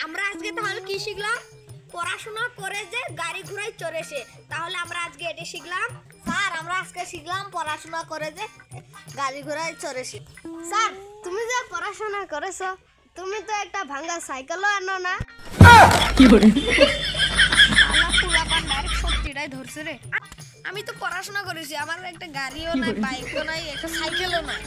আমরা আজকে তাহলে কি শিখলাম? পড়াশোনা করে যে গাড়ি ঘোড়ায় চড়েছে, তাহলে আমরা আজকে এটা শিখলাম। স্যার আমরা আজকে শিখলাম পড়াশোনা করে যে গাড়ি ঘোড়ায় চড়েছি। স্যার তুমি যে পড়াশোনা করেছো, তুমি তো একটা ভাঙা সাইকেলও আনো না। কি করে আল্লাহ পুলাপান ডাইরেক্ট সত্যিটাই ধরছে রে। আমি তো পড়াশোনা করেছি, আমার একটা গাড়িও নাই, বাইকও নাই, একটা সাইকেলও নাই।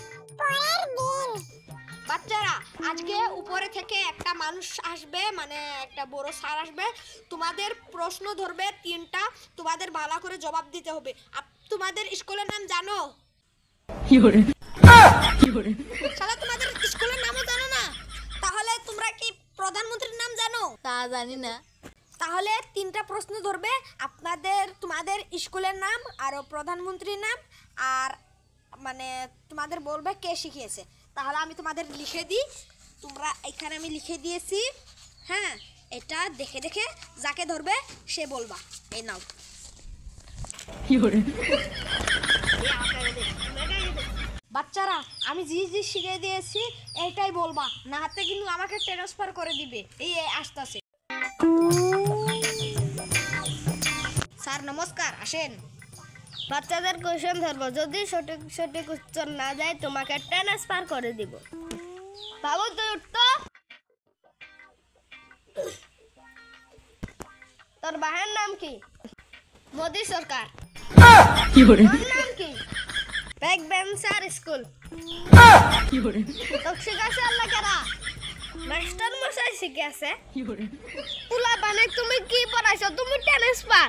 বাচ্চারা আজকে উপরে থেকে একটা মানুষ আসবে, মানে একটা বড় স্যার আসবে, তোমাদের প্রশ্ন ধরবে 3টা, তোমাদের ভালো করে জবাব দিতে হবে। তোমাদের স্কুলের নাম জানো? কি করে শালা তোমাদের স্কুলের নামও জানো না? তাহলে তোমরা কি প্রধানমন্ত্রীর নাম জানো? তা জানি না। তাহলে 3টা প্রশ্ন ধরবে, তোমাদের স্কুলের নাম আর প্রধানমন্ত্রীর নাম, আর মানে তোমাদের বলবে কে শিখিয়েছে। তাহলে আমি তোমাদের লিখে দিই, তোমরা এখানে আমি লিখে দিয়েছি। হ্যাঁ, এটা দেখে দেখে যাকে ধরবে সে বলবা। এই নাও। কি করে বাচ্চারা আমি জি শিখিয়ে দিয়েছি, এইটাই বলবা, না হাতে কিন্তু আমাকে ট্রান্সফার করে দিবে। এই আসতেছে স্যার, নমস্কার, আসেন। বাচ্চাদের কোশ্চেন ধরবো, যদি সঠিক উত্তর না যায় তোমাকে ট্রান্সফার করে দিব। বাবু তুই উঠতো। তোর বাহের নাম কি? মোদি সরকার। কি করে তোর নাম কি? Back bencher school. কি করে তোকে শিখাছে আল্লাহ কেরা? মাস্টার মশাই শিখে আছে। কি করে পুলা বানে তুমি কি পড়াইছো? তুমি ট্রান্সফার।